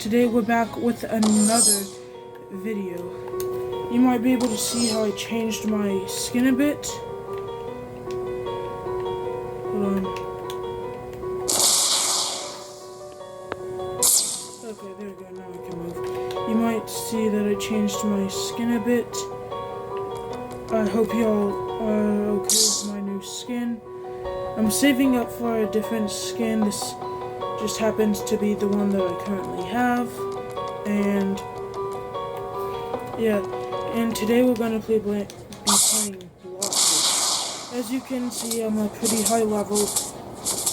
Today we're back with another video. You might be able to see how I changed my skin a bit. Hold on. Okay, there we go, now I can move. You might see that I changed my skin a bit. I hope y'all are okay with my new skin. I'm saving up for a different skin. This just happens to be the one that I currently have. And yeah, and today we're gonna be playing Bloxburg. As you can see, I'm a pretty high level.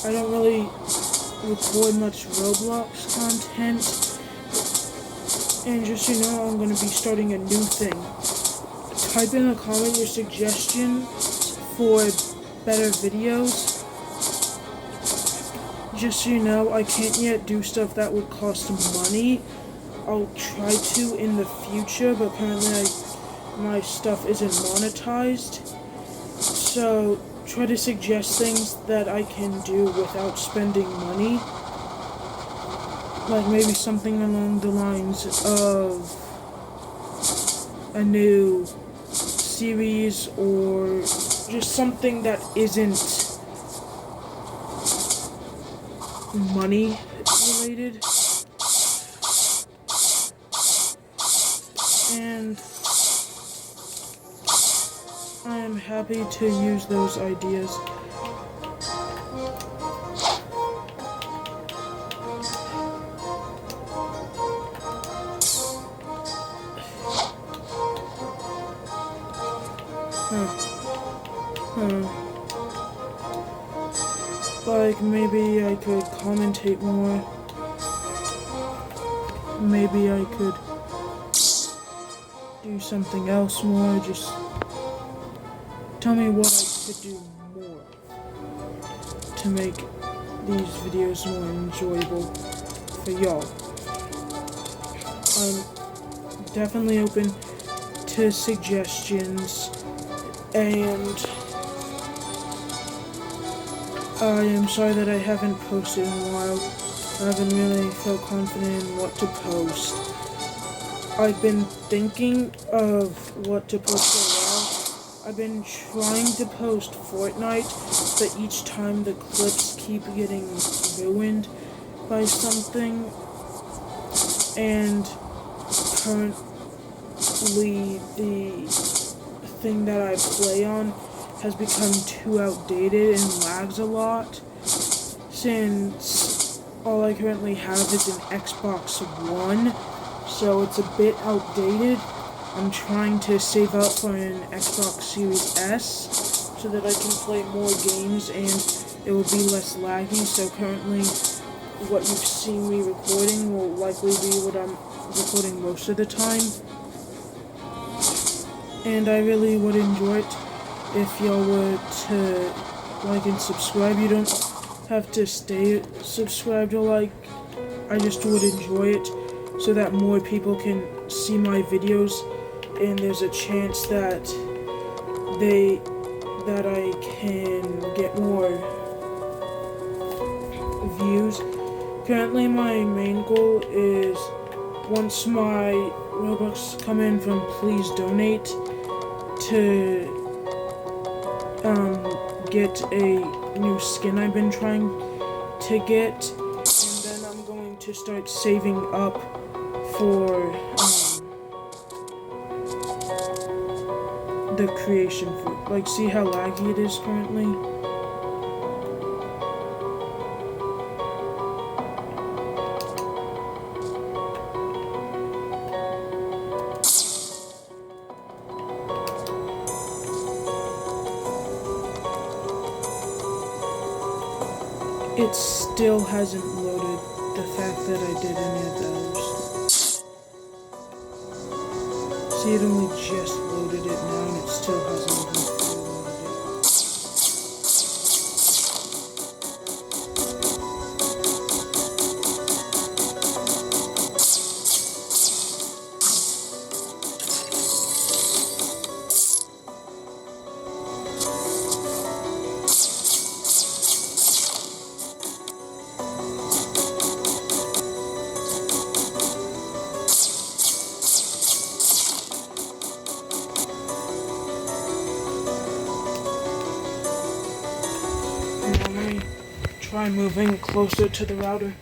I don't really record much Roblox content. And just so you know, I'm gonna be starting a new thing. Type in a comment your suggestion for better videos. Just so you know, I can't yet do stuff that would cost money. I'll try to in the future, but currently my stuff isn't monetized. So try to suggest things that I can do without spending money. Like maybe something along the lines of a new series or just something that isn't money related. And I am happy to use those ideas. Like, maybe I could commentate more. Maybe I could do something else more. Just tell me what I could do more to make these videos more enjoyable for y'all. I'm definitely open to suggestions, and I am sorry that I haven't posted in a while. I haven't really felt confident in what to post. I've been thinking of what to post for a while. I've been trying to post Fortnite, but each time the clips keep getting ruined by something. And currently the thing that I play on has become too outdated and lags a lot, since all I currently have is an Xbox One, so it's a bit outdated. I'm trying to save up for an Xbox Series S so that I can play more games and it will be less laggy. So currently what you've seen me recording will likely be what I'm recording most of the time. And I really would enjoy it if y'all were to like and subscribe. You don't have to stay subscribed or like. I just would enjoy it so that more people can see my videos, and there's a chance that I can get more views. Currently my main goal is, once my Robux come in from Please Donate, to get a new skin I've been trying to get, and then I'm going to start saving up for the creation fruit. Like, see how laggy it is currently? It still hasn't loaded the fact that I did any of those. See, it only just loaded it now and it still hasn't even loaded it. by moving closer to the router.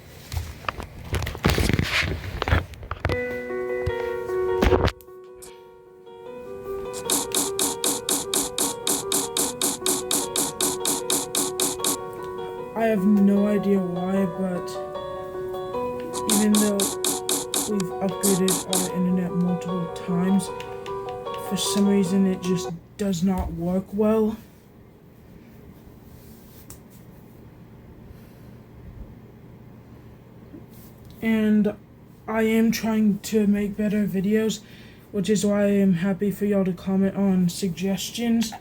I have no idea why, but even though we've upgraded our internet multiple times, for some reason it just does not work well. And I am trying to make better videos, which is why I am happy for y'all to comment on suggestions,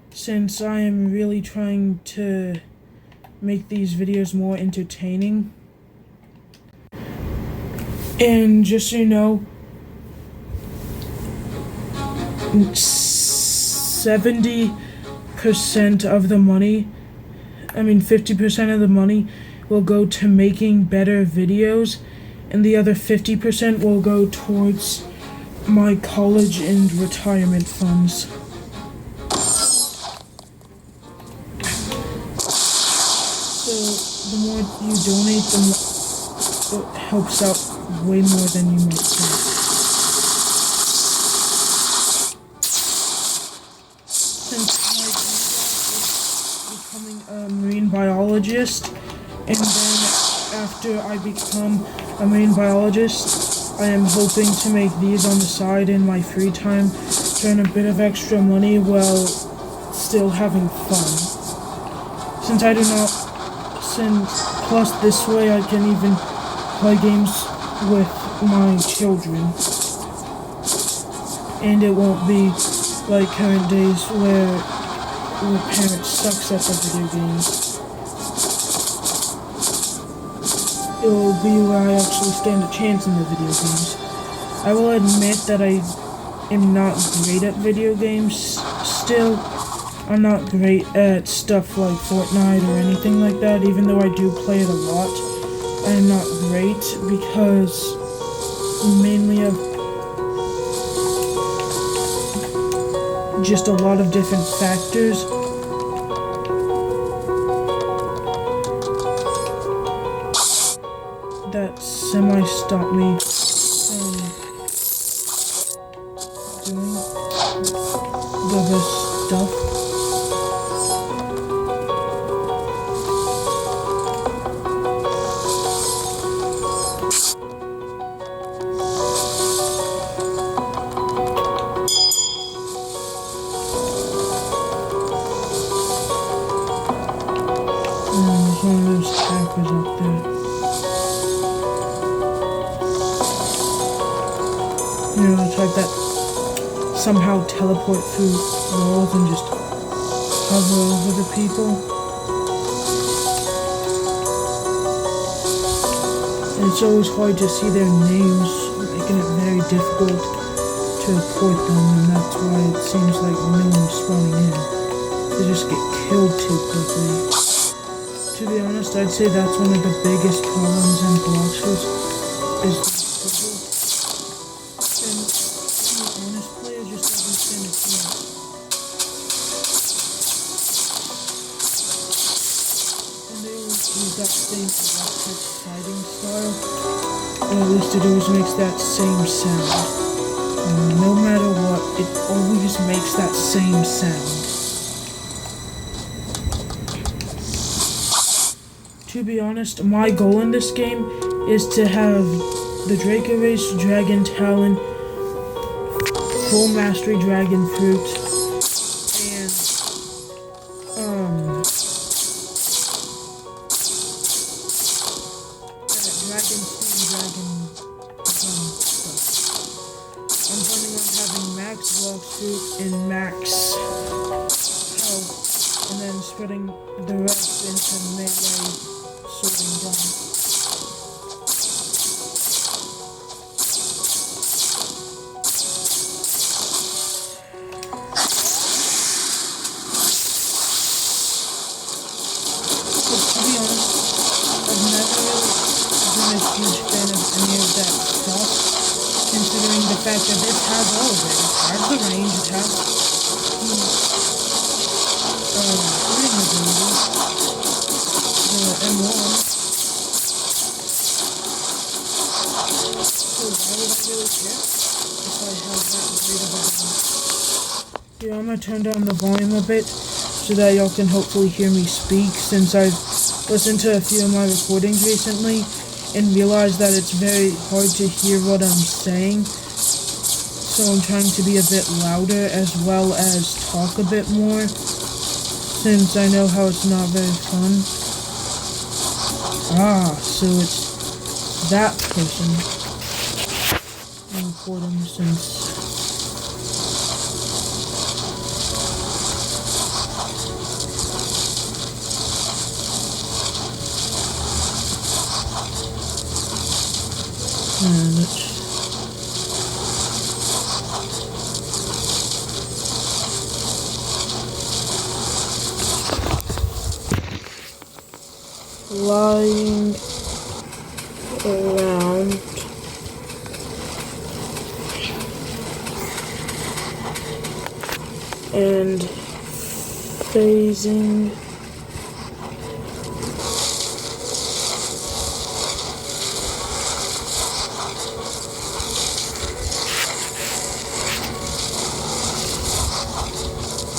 since I am really trying to make these videos more entertaining. And just so you know, 70% of the money, 50% of the money will go to making better videos, and the other 50% will go towards my college and retirement funds. So the more you donate, the more it helps out way more than you might think. Since my dream is becoming a marine biologist, and then after I become a marine biologist, I am hoping to make these on the side in my free time to earn a bit of extra money while still having fun. Plus this way I can even play games with my children. And it won't be like current days where the parent sucks at the video games. It will be where I actually stand a chance in the video games. I will admit that I am not great at video games still. I'm not great at stuff like Fortnite or anything like that, even though I do play it a lot. I am not great because mainly of just a lot of different factors. That semi-stopped me from doing the best stuff. And there's one of those hackers up there. You know, the type that somehow teleport through walls and just hover over the people. And it's always hard to see their names, making it very difficult to report them, and that's why it seems like no one's spawning in. They just get killed too quickly. To be honest, I'd say that's one of the biggest problems in Bloxburg, is the honest player just doesn't stand a chance. And they always use that same exact fighting style, or at least it always makes that same sound. No matter what, it always makes that same sound. To be honest, my goal in this game is to have the Draco Race, Dragon Talon, Full Mastery Dragon Fruit, and that Dragon Steam Dragon stuff. I'm planning on having max Blox Fruit and max health, and then spreading the rest into melee sword and gun. Huge fan of any of that stuff, considering the fact that this has all of it. It has the range, it has the shooting ability, the M1. So why would I really care if I have that great of a gun? Here, I'm gonna turn down the volume a bit so that y'all can hopefully hear me speak, since I've listened to a few of my recordings recently and realized that it's very hard to hear what I'm saying. So I'm trying to be a bit louder as well as talk a bit more, since I know how it's not very fun. So it's that person I'm recording since. Let's lying around and phasing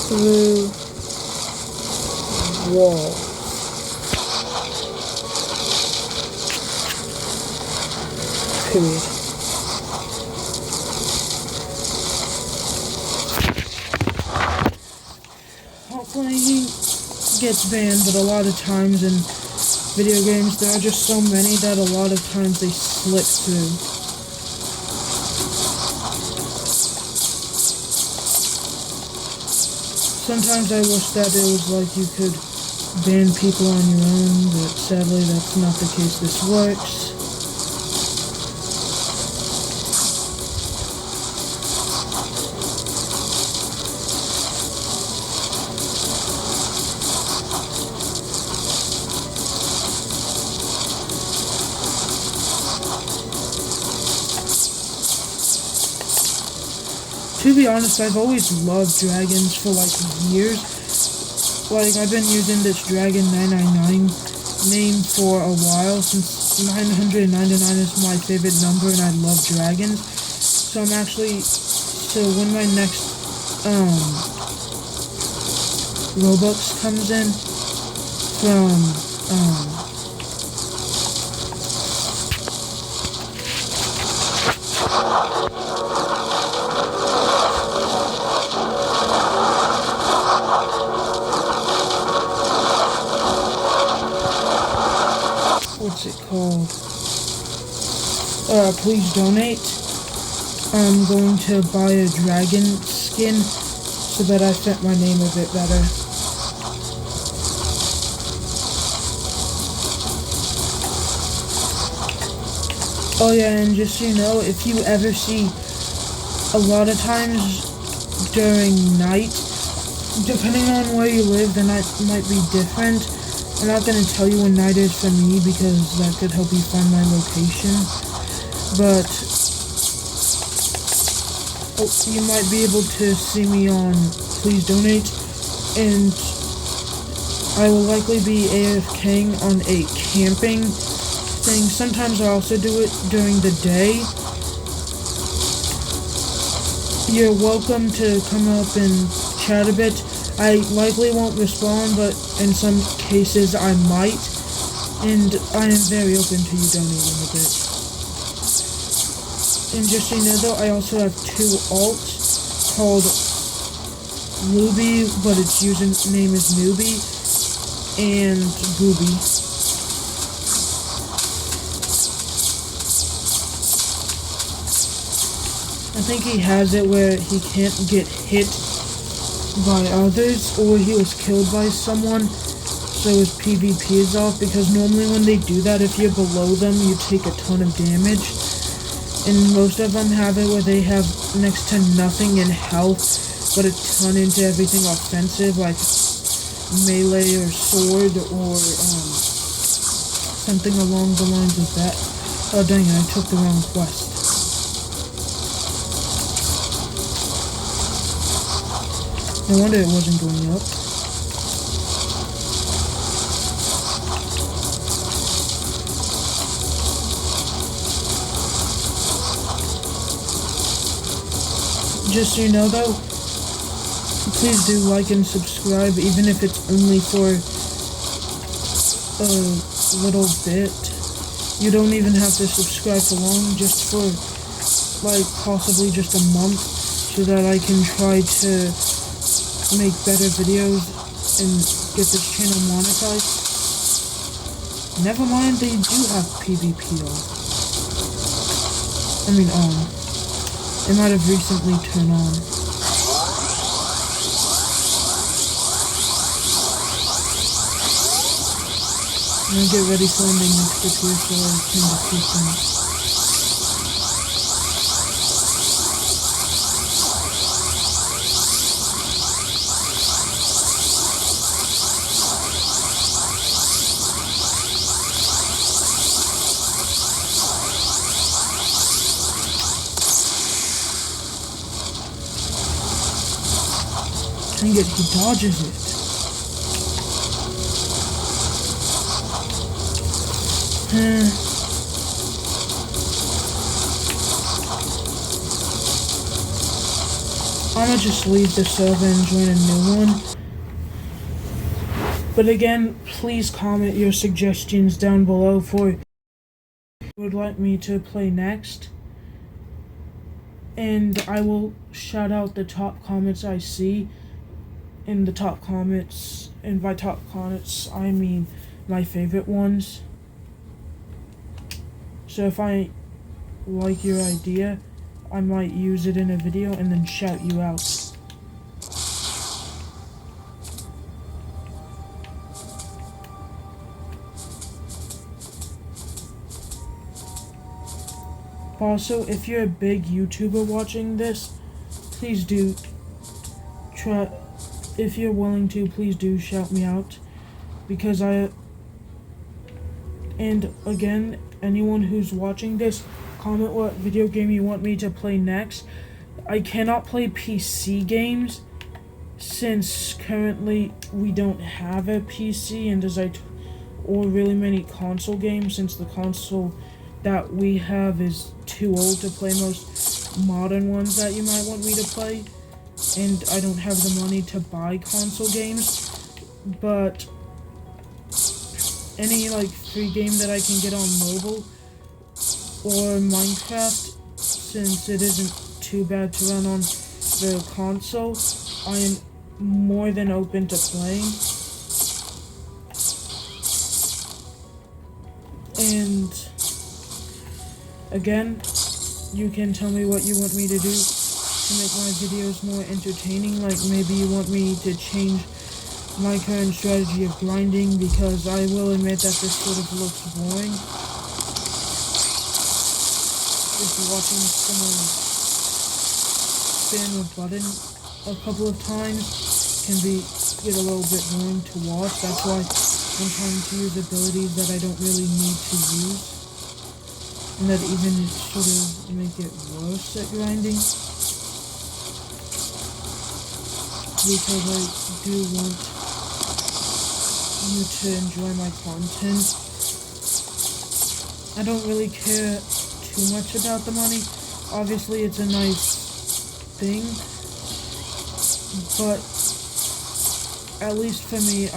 through wall. Period. Hopefully he gets banned, but a lot of times in video games there are just so many that a lot of times they slip through. Sometimes I wish that it was like you could ban people on your own, but sadly that's not the case this works. To be honest, I've always loved dragons for like years. Like, I've been using this Dragon 999 name for a while, since 999 is my favorite number and I love dragons. So when my next Robux comes in from what's it called? Please donate. I'm going to buy a dragon skin so that I fit my name a bit better. Oh yeah, and just so you know, if you ever see, a lot of times during night, depending on where you live, the night might be different. I'm not going to tell you when night is for me because that could help you find my location, but you might be able to see me on Please Donate, and I will likely be AFKing on a camping thing. Sometimes I also do it during the day. You're welcome to come up and chat a bit. I likely won't respond, but in some cases I might, and I am very open to you donating a bit. And just so you know though, I also have two alts called Luby, but its username is Newbie, and Booby. I think he has it where he can't get hit by others, or he was killed by someone, so his PvP is off, because normally when they do that, if you're below them, you take a ton of damage, and most of them have it where they have next to nothing in health, but a ton into everything offensive, like melee or sword, or something along the lines of that. Oh dang it, I took the wrong quest. No wonder it wasn't going up. Just so you know though, please do like and subscribe, even if it's only for a little bit. You don't even have to subscribe for long, just for like possibly just a month, so that I can try to make better videos and get this channel monetized. Never mind, they do have PvP on. I mean on. It might have recently turned on. I'm gonna get ready for ending next clip here so I can defeat them. Dang it, he dodges it. I'ma just leave the server and join a new one. But again, please comment your suggestions down below for what you would like me to play next. And I will shout out the top comments I see in the top comments. And by top comments, I mean my favorite ones. So if I like your idea, I might use it in a video and then shout you out. Also, if you're a big YouTuber watching this, please do try, if you're willing to, please do shout me out, because and again, anyone who's watching this, comment what video game you want me to play next. I cannot play PC games since currently we don't have a PC, and or really many console games, since the console that we have is too old to play most modern ones that you might want me to play, and I don't have the money to buy console games. But any like free game that I can get on mobile, or Minecraft, since it isn't too bad to run on the console, I am more than open to playing. And again, you can tell me what you want me to do to make my videos more entertaining. Like maybe you want me to change my current strategy of grinding, because I will admit that this sort of looks boring. Just watching someone spam a button a couple of times can get a little bit boring to watch. That's why I'm trying to use abilities that I don't really need to use, and that even sort of make it worse at grinding, because I do want you to enjoy my content. I don't really care too much about the money. Obviously it's a nice thing, but at least for me,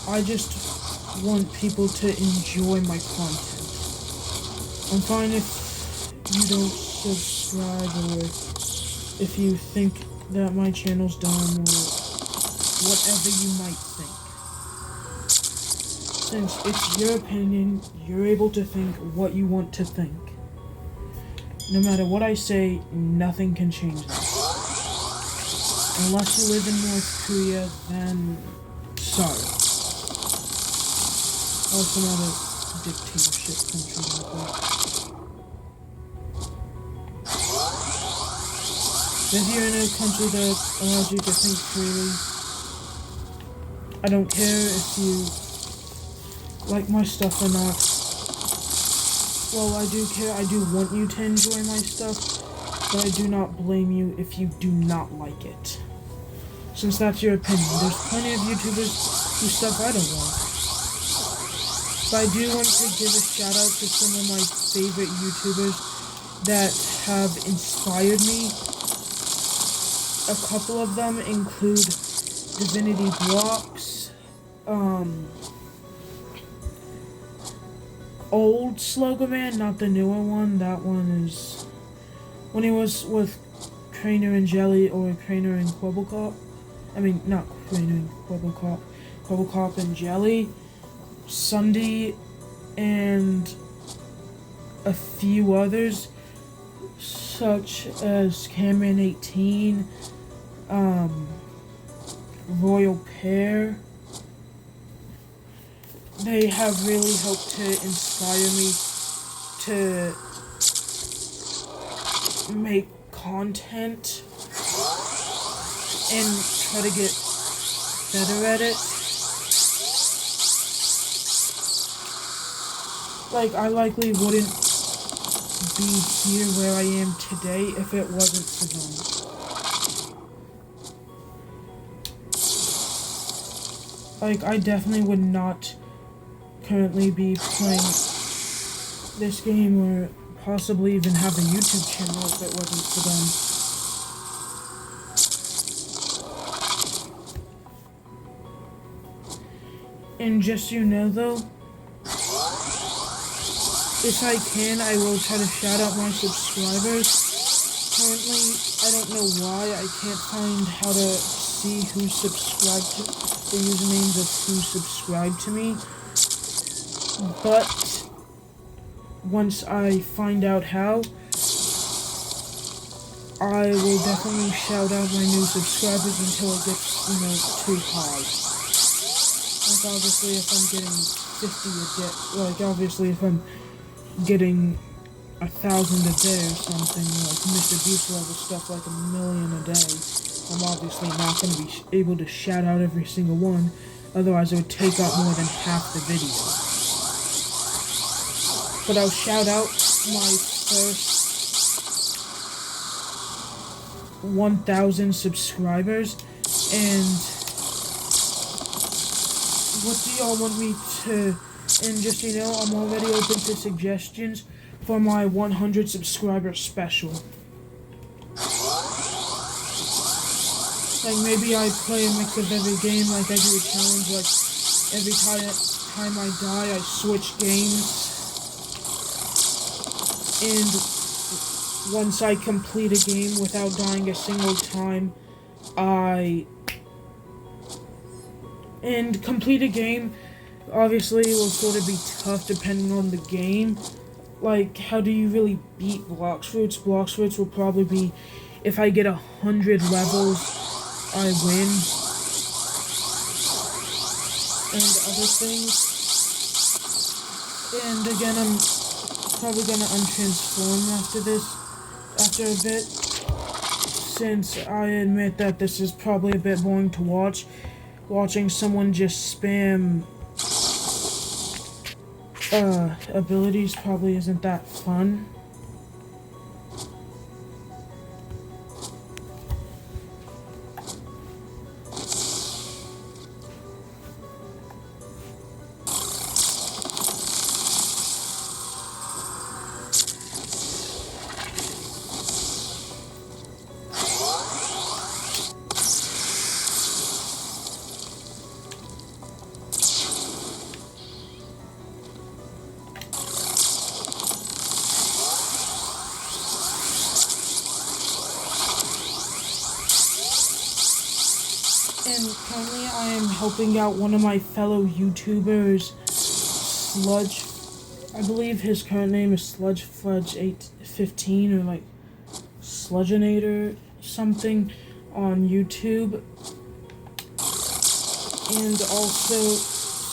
I just want people to enjoy my content. I'm fine if you don't subscribe, or if you think that my channel's dumb, or whatever you might think. Since it's your opinion, you're able to think what you want to think. No matter what I say, nothing can change that. Unless you live in North Korea, then sorry. Or some other dictatorship country like that. If you're in a country that allows you to think freely, I don't care if you like my stuff or not. Well, I do care. I do want you to enjoy my stuff, but I do not blame you if you do not like it, since that's your opinion. There's plenty of YouTubers whose stuff I don't like. But I do want to give a shout out to some of my favorite YouTubers that have inspired me. A couple of them include Divinity Blocks, old Slogoman, not the newer one. That one is when he was with Crainer and Jelly, or Crainer and Quibblecop. I mean, not Crainer and Quibblecop. Quibblecop and Jelly, Sunday, and a few others, such as Cameron 18, Royal Pear. They have really helped to inspire me to make content and try to get better at it. Like, I likely wouldn't be here where I am today if it wasn't for them. Like, I definitely would not currently be playing this game or possibly even have a YouTube channel if it wasn't for them. And just so you know though, if I can, I will try to shout out my subscribers. Currently, I don't know why I can't find how to see who subscribed to the usernames of who subscribed to me. But once I find out how, I will definitely shout out my new subscribers until it gets, too high. Like, obviously, if I'm getting 50 a day, obviously, if I'm getting 1,000 a day or something, like Mr. Beast level stuff, like 1,000,000 a day, I'm obviously not going to be able to shout out every single one, otherwise it would take up more than half the video. But I'll shout out my first 1,000 subscribers, and what do y'all want me to, and just so you know, I'm already open to suggestions for my 100 subscriber special. Like, maybe I play a mix of every game, like I do a challenge, like every time I die I switch games. And once I complete a game without dying a single time, complete a game obviously will sort of be tough depending on the game. Like, how do you really beat Blox Fruits? Blox Fruits will probably be, if I get 100 levels, I win. And other things. And again, I'm probably gonna untransform after a bit, since I admit that this is probably a bit boring to watch. Watching someone just spam abilities probably isn't that fun. And currently I am helping out one of my fellow YouTubers, Sludge. I believe his current name is SludgeFudge815 or like Sludgeinator something on YouTube. And also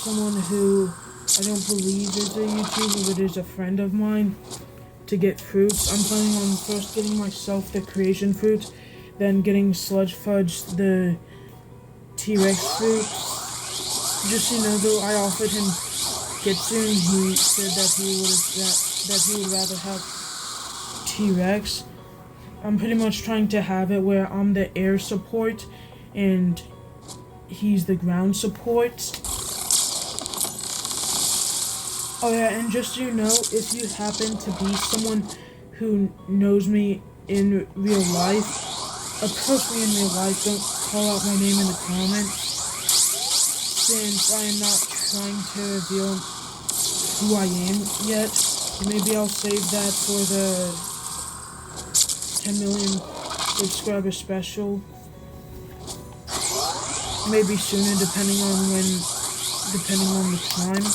someone who I don't believe is a YouTuber but is a friend of mine, to get fruits. I'm planning on first getting myself the creation fruits, then getting Sludge Fudge the T-Rex fruit. Just so you know though, I offered him Kitsu and he said that he would rather have T-Rex. I'm pretty much trying to have it where I'm the air support and he's the ground support. Oh yeah, and just so you know, if you happen to be someone who knows me in real life, approach me in real life. Don't call out my name in the comments, since I am not trying to reveal who I am yet. Maybe I'll save that for the 10 million subscriber special. Maybe sooner, depending on the time.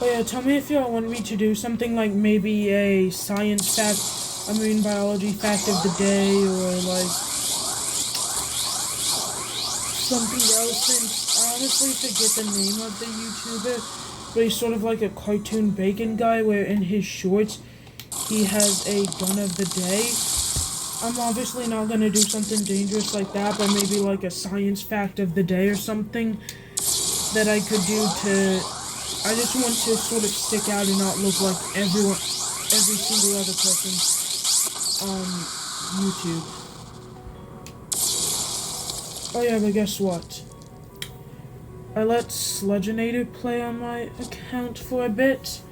Oh yeah, tell me if y'all want me to do something like maybe a science fact, a marine biology fact of the day, or like something else, since I honestly forget the name of the YouTuber, but he's sort of like a cartoon bacon guy where in his shorts he has a gun of the day. I'm obviously not gonna do something dangerous like that, but maybe like a science fact of the day or something that I could do to... I just want to sort of stick out and not look like every single other person on YouTube. Oh yeah, but guess what? I let Sludgeonator play on my account for a bit,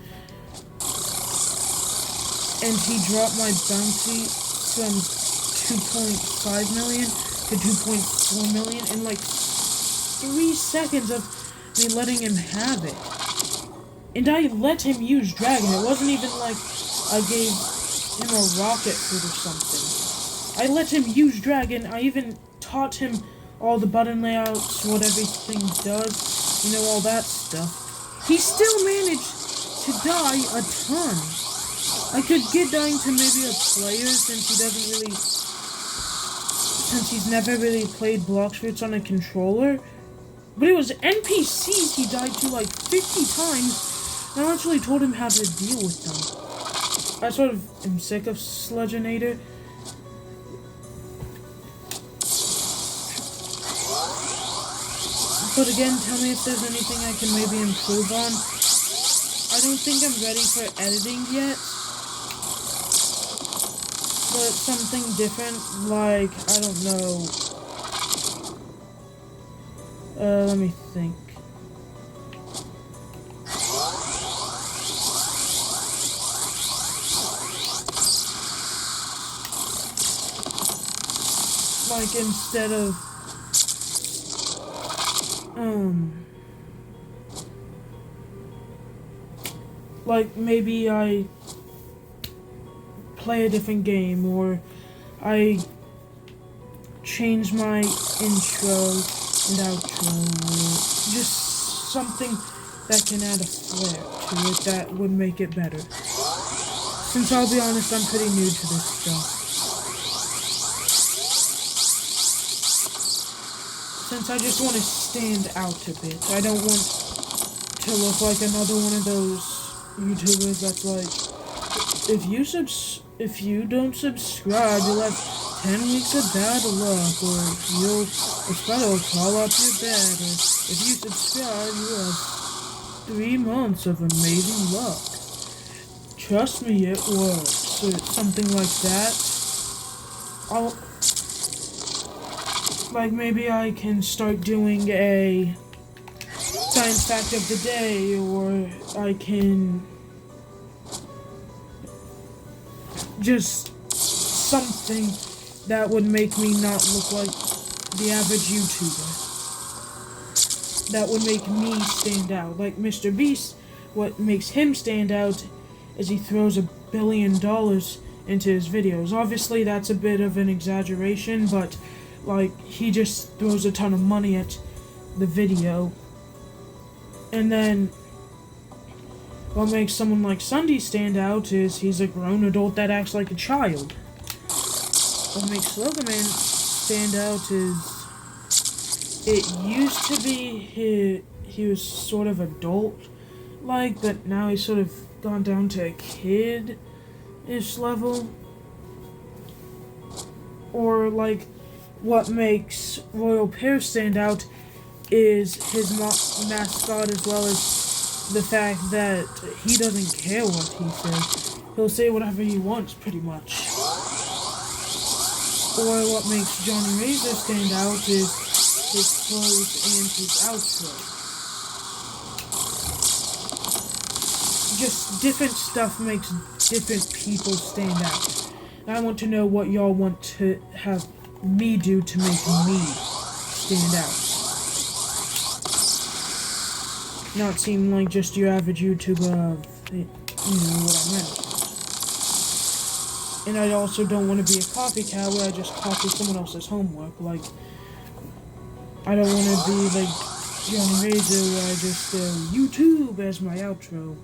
and he dropped my bounty from 2.5 million to 2.4 million in like 3 seconds of me letting him have it. And I let him use Dragon. It wasn't even like I gave him a rocket food or something. I let him use Dragon. I even taught him all the button layouts, what everything does, you know, all that stuff. He still managed to die a ton. I could get dying to maybe a player, since he's never really played Blox Fruits on a controller. But it was NPCs he died to like 50 times. I actually told him how to deal with them. I sort of am sick of Sludgeonator. But again, tell me if there's anything I can maybe improve on. I don't think I'm ready for editing yet. But something different, like, I don't know. Let me think. Like, instead of like maybe I play a different game, or I change my intro and outro, or just something that can add a flair to it that would make it better. Since I'll be honest, I'm pretty new to this stuff. Since I just want to stand out a bit. I don't want to look like another one of those YouTubers that's like, if you don't subscribe, you'll have 10 weeks of bad luck, or a spider will crawl up your bed, or if you subscribe, you'll have 3 months of amazing luck. Trust me, it works, or something like that. Like, maybe I can start doing a science fact of the day, or I can just something that would make me not look like the average YouTuber. That would make me stand out. Like Mr. Beast, what makes him stand out is he throws $1 billion into his videos. Obviously, that's a bit of an exaggeration, but like, he just throws a ton of money at the video. And then what makes someone like Sunday stand out is he's a grown adult that acts like a child. What makes Slogoman stand out is it used to be he was sort of adult-like, but now he's sort of gone down to a kid-ish level. Or like, what makes Royal Pear stand out is his mascot, as well as the fact that he doesn't care what he says. He'll say whatever he wants, pretty much. Or what makes Johnny Razor stand out is his clothes and his outfit. Just different stuff makes different people stand out. And I want to know what y'all want to have me do to make me stand out. Not seem like just your average YouTuber, you know what I meant. And I also don't want to be a copycat where I just copy someone else's homework. Like, I don't want to be like Johnny Razor where I just YouTube as my outro.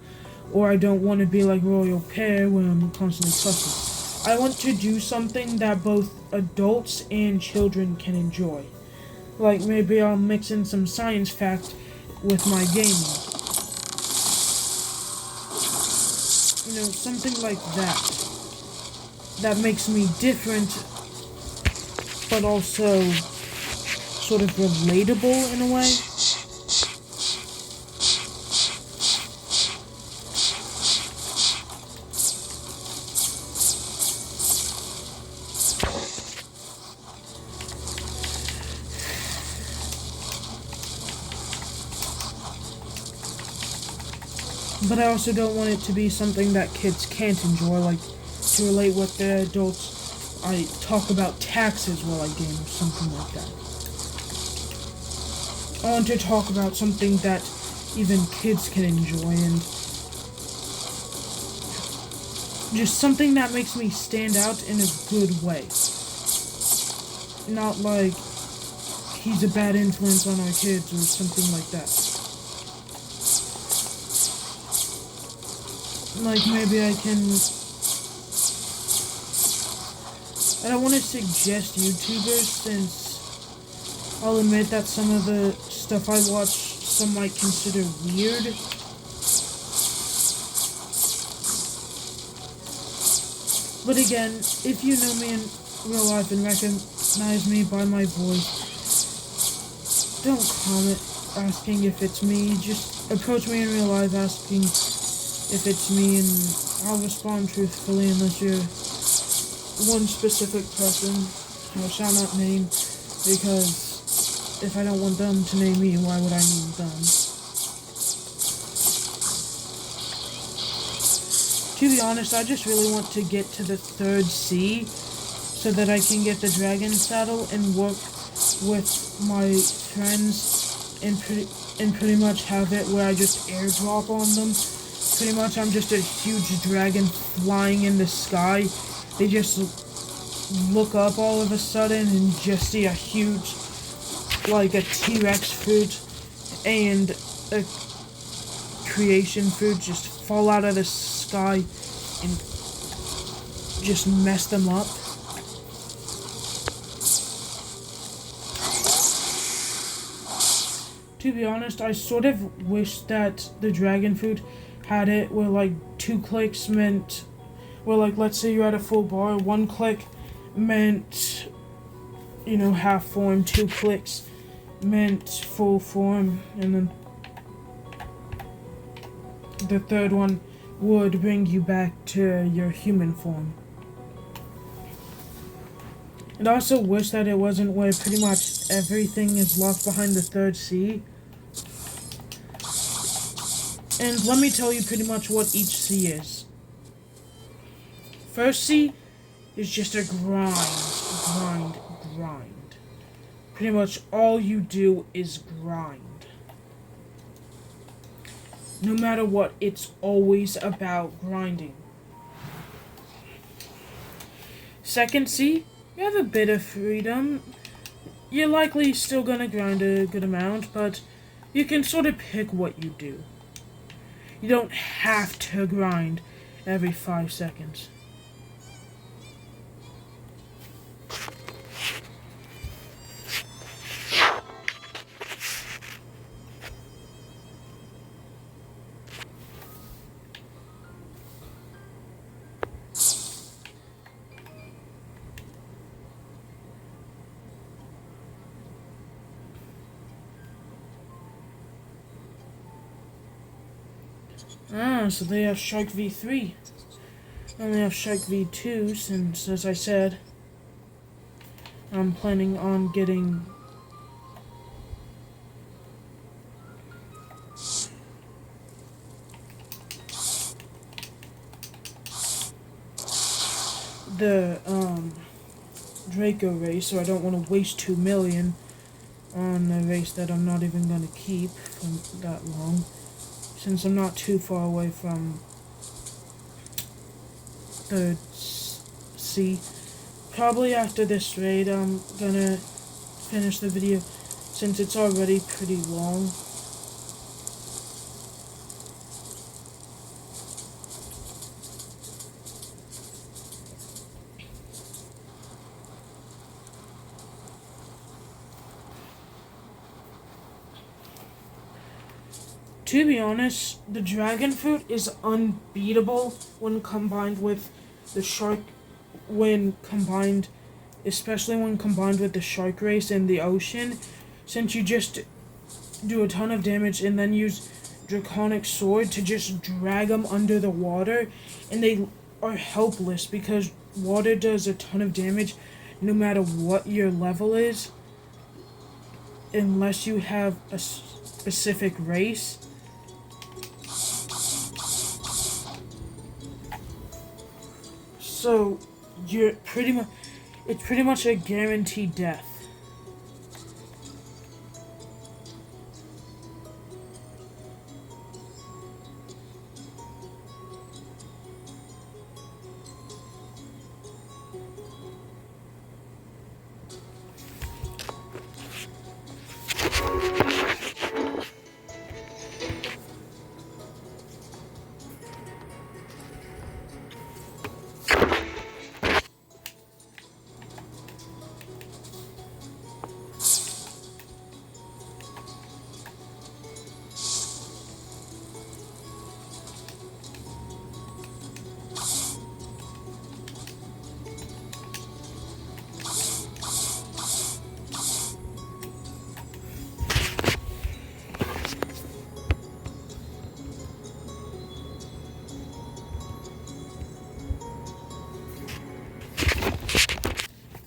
Or I don't want to be like Royal Pear where I'm constantly cussing. I want to do something that both adults and children can enjoy. Like maybe I'll mix in some science fact with my gaming. You know, something like that. That makes me different, but also sort of relatable in a way. But I also don't want it to be something that kids can't enjoy, like to relate with the adults. I talk about taxes while I game or something like that. I want to talk about something that even kids can enjoy and just something that makes me stand out in a good way. Not like he's a bad influence on our kids or something like that. Like maybe I can... I don't want to suggest YouTubers since I'll admit that some of the stuff I watch some might consider weird. But again, if you know me in real life and recognize me by my voice, don't comment asking if it's me. Just approach me in real life asking if it's me and I'll respond truthfully unless you're one specific person who I shall not name, because if I don't want them to name me, why would I name them? To be honest, I just really want to get to the 3rd sea so that I can get the dragon saddle and work with my friends and pretty much have it where I just airdrop on them. Pretty much I'm just a huge dragon flying in the sky. They just look up all of a sudden and just see a huge, like a T-Rex fruit and a creation fruit just fall out of the sky and just mess them up. To be honest, I sort of wish that the dragon fruit had it where like 2 clicks meant... Well, like, let's say you're at a full bar, 1 click meant, you know, half form, 2 clicks meant full form, and then the 3rd one would bring you back to your human form. And I also wish that it wasn't where pretty much everything is locked behind the 3rd sea. And let me tell you pretty much what each sea is. First sea is just a grind. Pretty much all you do is grind. No matter what, it's always about grinding. Second sea, you have a bit of freedom. You're likely still gonna grind a good amount, but you can sort of pick what you do. You don't have to grind every 5 seconds. Ah, so they have Shark V3. And they have Shark V2 since, as I said, I'm planning on getting the Draco race, so I don't want to waste 2 million on a race that I'm not even going to keep for that long, since I'm not too far away from the sea. Probably after this raid I'm gonna finish the video since it's already pretty long. To be honest, the dragon fruit is unbeatable when combined with the shark, especially when combined with the shark race in the ocean, since you just do a ton of damage and then use Draconic Sword to just drag them under the water, and they are helpless because water does a ton of damage no matter what your level is, unless you have a specific race. So it's pretty much a guaranteed death.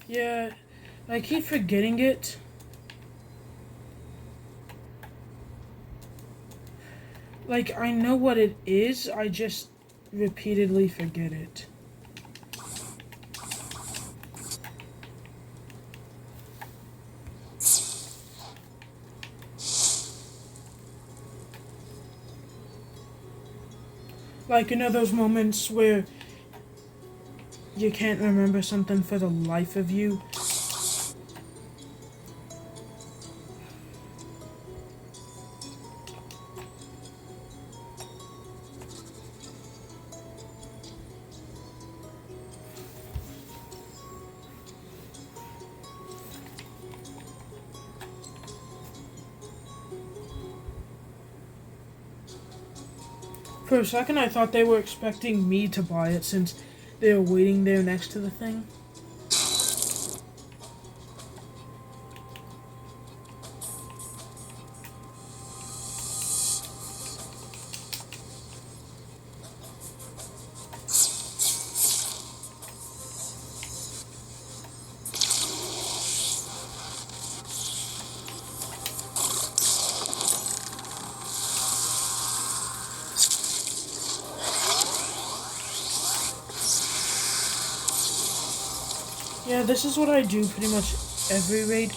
Yeah, I keep forgetting it. Like, I know what it is, I just repeatedly forget it. Like, you know those moments where you can't remember something for the life of you? For a second, I thought they were expecting me to buy it since they were waiting there next to the thing. Yeah, this is what I do pretty much every raid.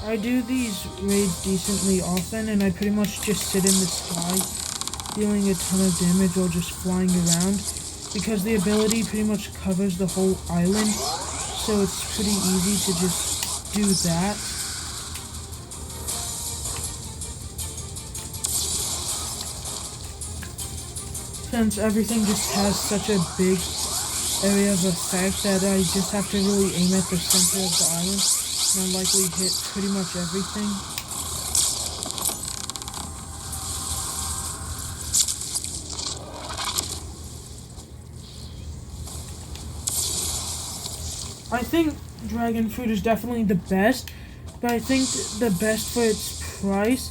I do these raids decently often, and I pretty much just sit in the sky, dealing a ton of damage while just flying around, because the ability pretty much covers the whole island, so it's pretty easy to just do that. Since everything just has such a big area of effect that I just have to really aim at the center of the island, and I'll likely hit pretty much everything. I think dragon fruit is definitely the best, but I think the best for its price,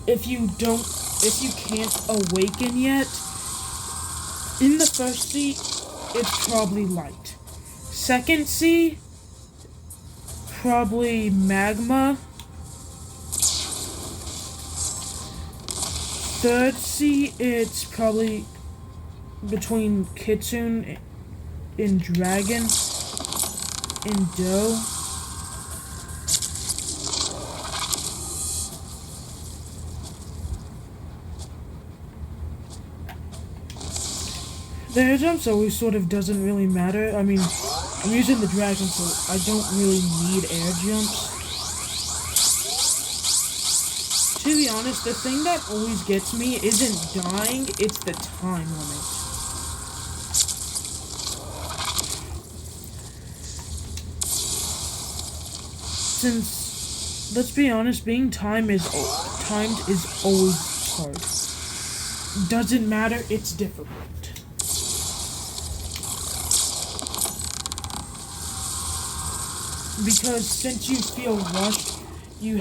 if you don't if you can't awaken yet, in the first sea, it's probably light. Second sea, probably magma. Third sea, it's probably between Kitsune and Dragon and Doe. The air jumps always sort of doesn't really matter. I mean, I'm using the Dragon, so I don't really need air jumps. To be honest, the thing that always gets me isn't dying, it's the time limit. Since, let's be honest, being timed is always hard. Doesn't matter, it's difficult. Because since you feel rushed, you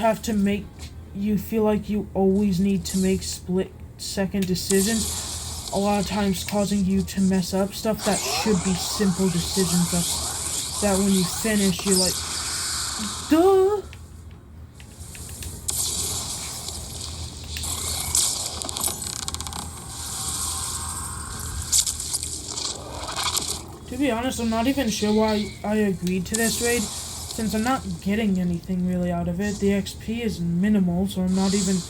feel like you always need to make split-second decisions, a lot of times causing you to mess up stuff that should be simple decisions that when you finish, you're like, duh! To be honest, I'm not even sure why I agreed to this raid, since I'm not getting anything really out of it. The XP is minimal, so I'm not even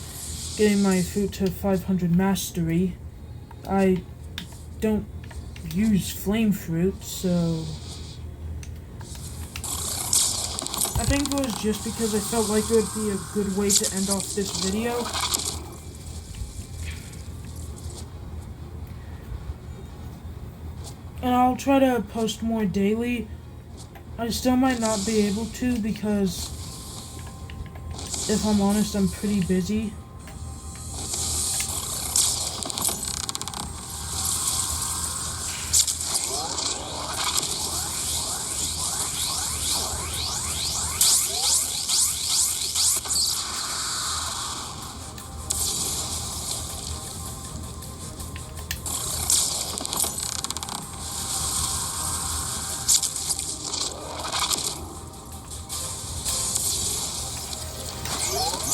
getting my fruit to 500 mastery. I don't use flame fruit, so I think it was just because I felt like it would be a good way to end off this video. And I'll try to post more daily. I still might not be able to because, if I'm honest, I'm pretty busy.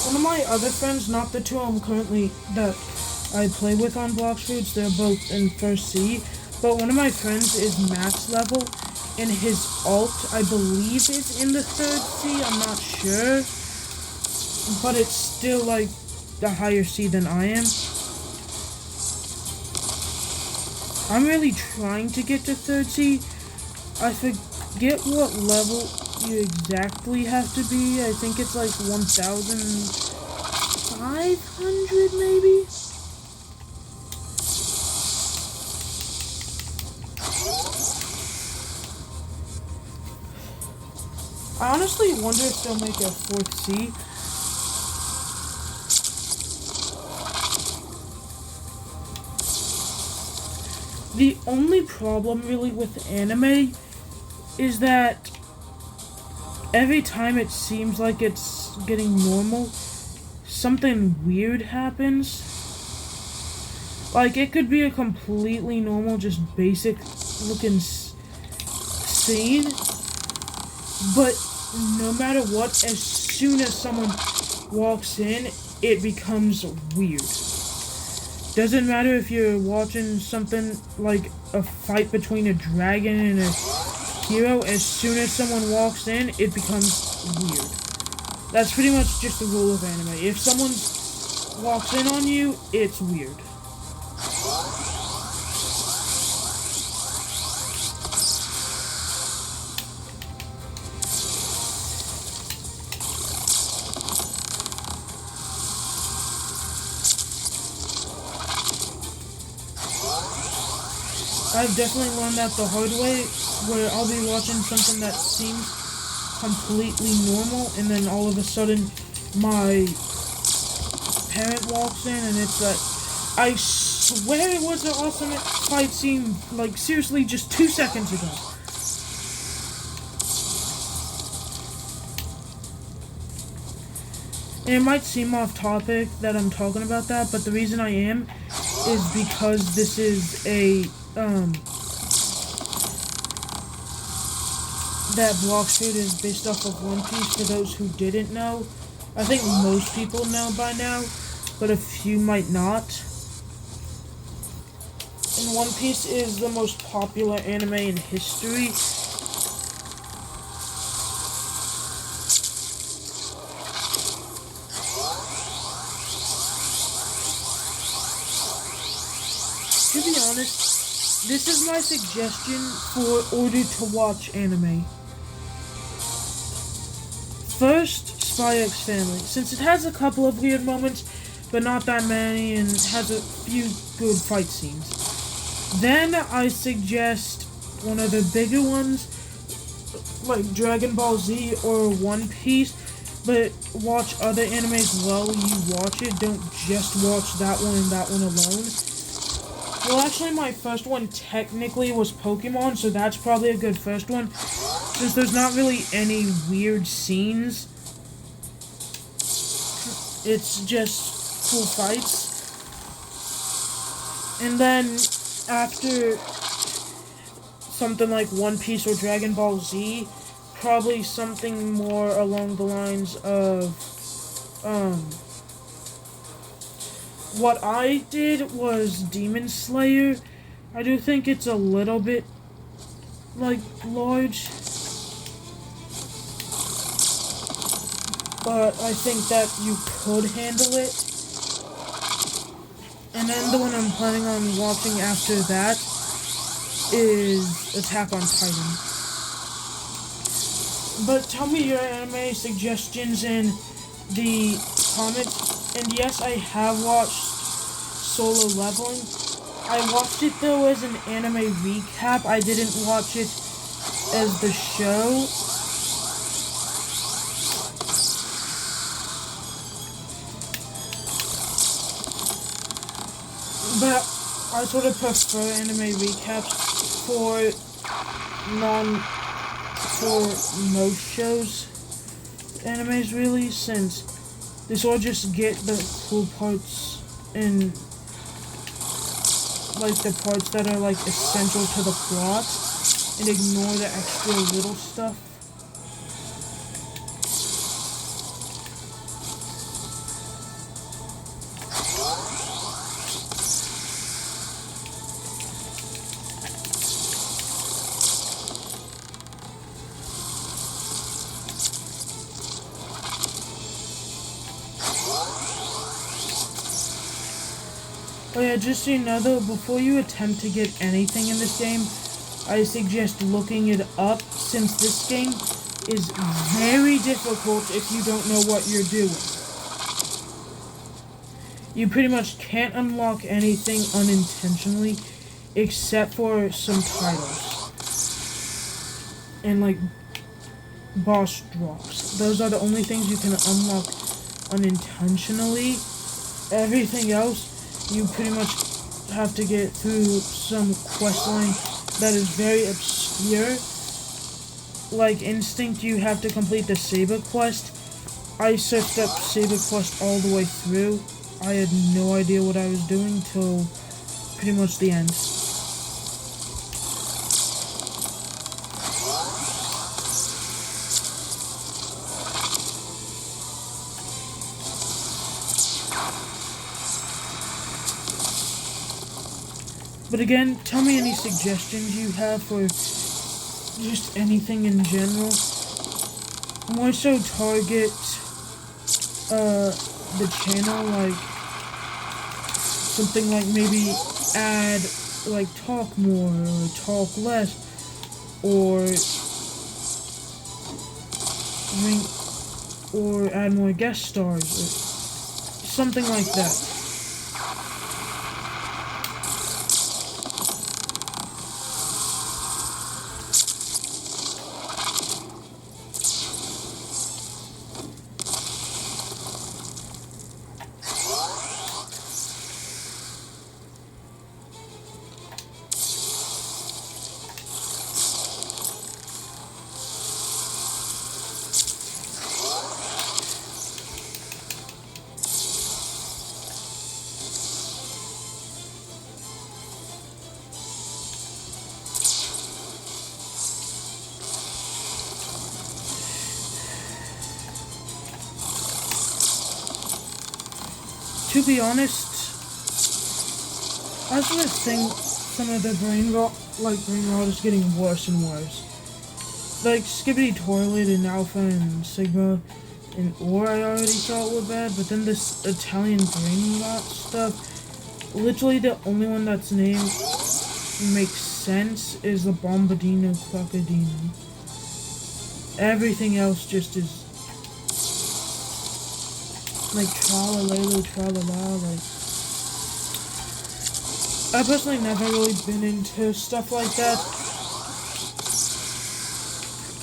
One of my other friends, not the two I'm currently that I play with on Blox Fruits, they're both in first C, but one of my friends is max level, and his ult, I believe, is in the third C, I'm not sure, but it's still like the higher C than I am. I'm really trying to get to third C. I forget what level you exactly have to be. I think it's like 1,500 maybe? I honestly wonder if they'll make a 4th C. The only problem really with anime is that every time it seems like it's getting normal, something weird happens. Like, it could be a completely normal, just basic looking scene, but no matter what, as soon as someone walks in, it becomes weird. Doesn't matter if you're watching something like a fight between a dragon and a hero, as soon as someone walks in, it becomes weird. That's pretty much just the rule of anime. If someone walks in on you, it's weird. I've definitely learned that the hard way, where I'll be watching something that seems completely normal, and then all of a sudden, my parent walks in, and it's like, I swear it was an awesome fight scene, like, seriously, just 2 seconds ago. it might seem off topic that I'm talking about that, but the reason I am is because this is a, that Blox Fruit is based off of One Piece, for those who didn't know. I think most people know by now, but a few might not. And One Piece is the most popular anime in history. To be honest, this is my suggestion for order to watch anime. First, Spy X Family, since it has a couple of weird moments, but not that many, and has a few good fight scenes. Then I suggest one of the bigger ones, like Dragon Ball Z or One Piece, but watch other animes while you watch it. Don't just watch that one and that one alone. Well, actually, my first one technically was Pokemon, so that's probably a good first one, since there's not really any weird scenes. It's just cool fights. And then, after something like One Piece or Dragon Ball Z, probably something more along the lines of, what I did was Demon Slayer. I do think it's a little bit, like, large, but I think that you could handle it. And then the one I'm planning on watching after that is Attack on Titan. But tell me your anime suggestions in the comments. And yes, I have watched Solo Leveling. I watched it though as an anime recap. I didn't watch it as the show. But I sort of prefer anime recaps for most shows, animes really, since they sort of just get the cool parts and like the parts that are like essential to the plot and ignore the extra little stuff. Oh yeah, just so you know though, before you attempt to get anything in this game, I suggest looking it up, since this game is very difficult if you don't know what you're doing. You pretty much can't unlock anything unintentionally, except for some titles. And like, boss drops. Those are the only things you can unlock unintentionally. Everything else, you pretty much have to get through some quest line that is very obscure. Like Instinct, you have to complete the Saber quest. I searched up Saber quest all the way through. I had no idea what I was doing till pretty much the end. But again, tell me any suggestions you have for just anything in general. More so target the channel, like something like maybe add like talk more or talk less, or add more guest stars or something like that. To be honest, I sort of think some of the brain rot is getting worse and worse. Like Skibbity Toilet and Alpha and Sigma and Or I already thought were bad, but then this Italian brain rot stuff, literally the only one that's named makes sense is the Bombardino Crocodino. Everything else just is like tra-la-la, like I personally never really been into stuff like that.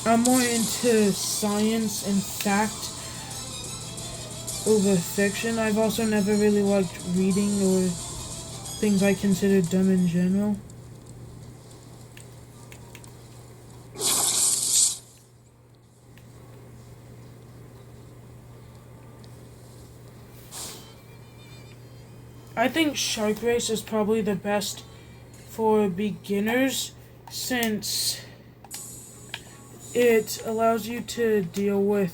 I'm more into science and fact over fiction. I've also never really liked reading or things I consider dumb in general. I think Shark Race is probably the best for beginners since it allows you to deal with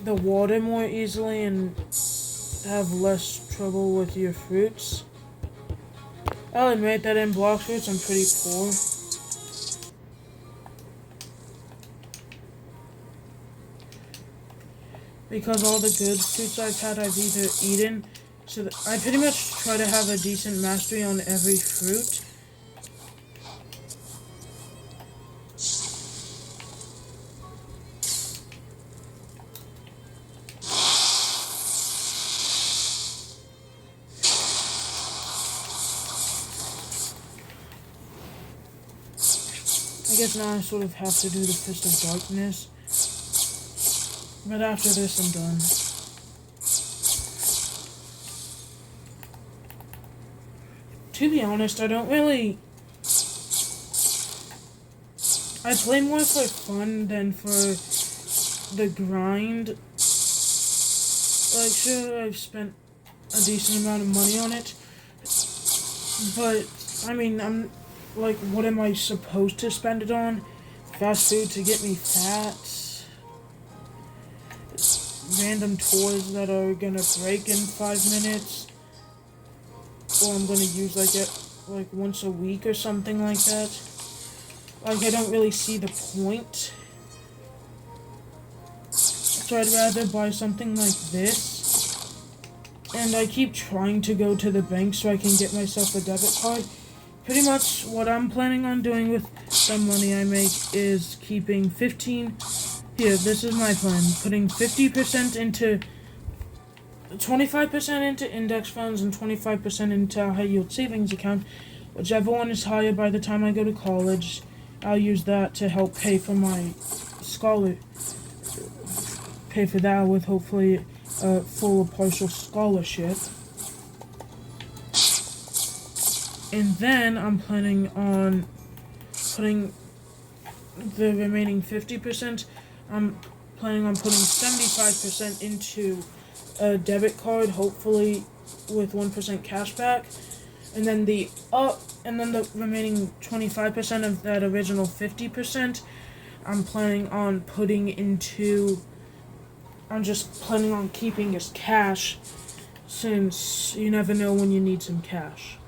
the water more easily and have less trouble with your fruits. I'll admit that in block fruits I'm pretty poor. Because all the good fruits I've had I've either eaten, so I pretty much try to have a decent mastery on every fruit. I guess now I sort of have to do the Fist of Darkness. But after this I'm done. To be honest, I don't really... I play more for fun than for the grind. Like, sure, I've spent a decent amount of money on it. But, I mean, I'm... Like, what am I supposed to spend it on? Fast food to get me fat? Random toys that are gonna break in 5 minutes? Or I'm gonna use like once a week or something like that. Like, I don't really see the point. So I'd rather buy something like this. And I keep trying to go to the bank so I can get myself a debit card. Pretty much what I'm planning on doing with the money I make is keeping 15... Here, this is my plan. Putting 50% into... 25% into index funds and 25% into a high-yield savings account. Whichever one is higher by the time I go to college, I'll use that to help pay for my pay for that with hopefully a full or partial scholarship. And then I'm planning on putting the remaining 50%. I'm planning on putting 75% into a debit card, hopefully with 1% cash back. And then the remaining 25% of that original 50%, I'm just planning on keeping as cash, since you never know when you need some cash.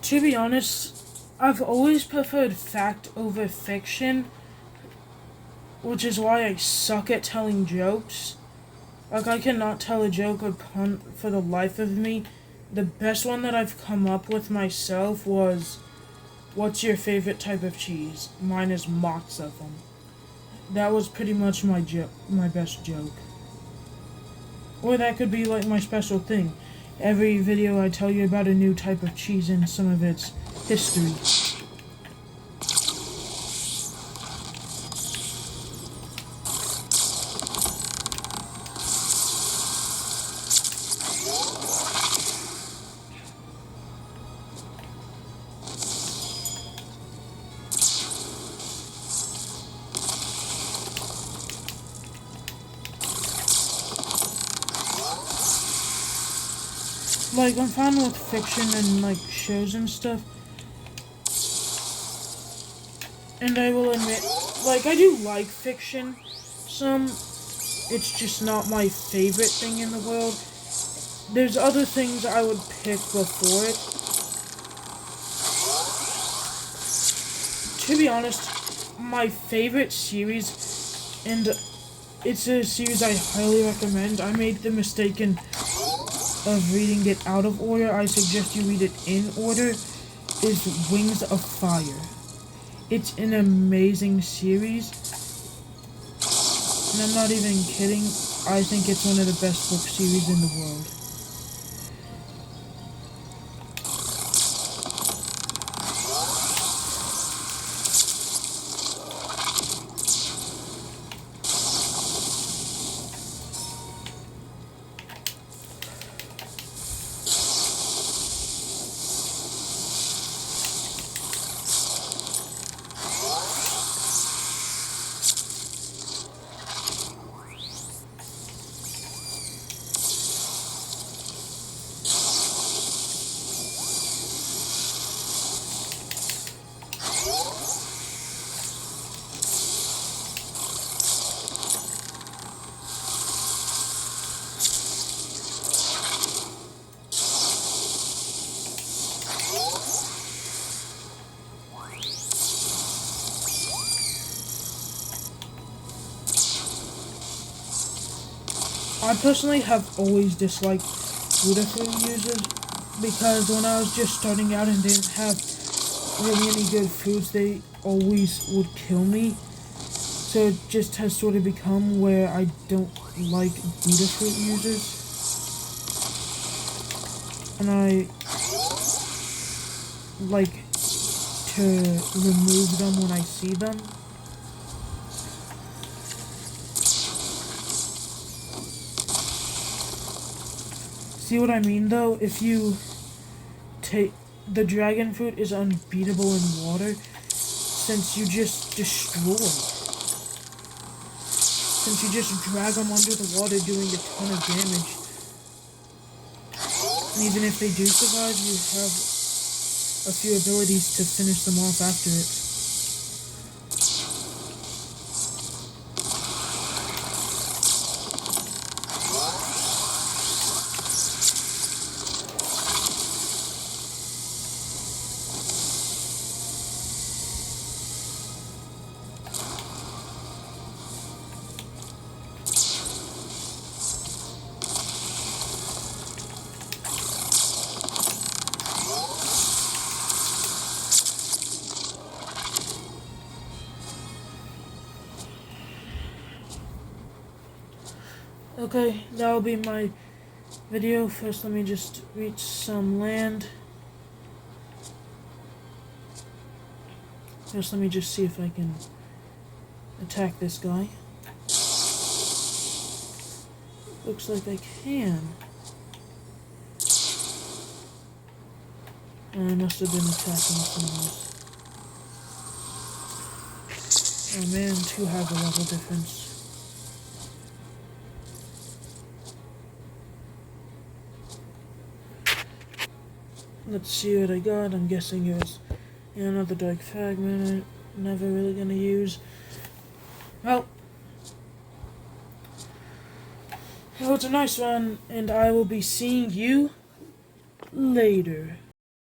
To be honest, I've always preferred fact over fiction, which is why I suck at telling jokes. Like, I cannot tell a joke or pun for the life of me. The best one that I've come up with myself was, what's your favorite type of cheese? Mine is Mozzarella. That was pretty much my best joke. Or that could be like my special thing. Every video I tell you about a new type of cheese and some of its history. Like, I'm fine with fiction and, like, shows and stuff. And I will admit, like, I do like fiction. It's just not my favorite thing in the world. There's other things I would pick before it. To be honest, my favorite series, and it's a series I highly recommend. I made the mistake of reading it out of order. I suggest you read it in order. Is Wings of Fire. It's an amazing series, and I'm not even kidding. I think it's one of the best book series in the world. I personally have always disliked Buddha-fruit users because when I was just starting out and didn't have really any good foods, they always would kill me. So it just has sort of become where I don't like Buddha-fruit users. And I like to remove them when I see them. See what I mean though? If you take the dragon fruit is unbeatable in water since you just destroy. Since you just drag them under the water doing a ton of damage. And even if they do survive, you have a few abilities to finish them off after it. Okay, that'll be my video. First, let me just reach some land. First, let me just see if I can attack this guy. Looks like I can. I must have been attacking someone else. Oh man, too high of a level difference. Let's see what I got. I'm guessing it was another dark fragment. Never really gonna use. Well, it was a nice one, and I will be seeing you later.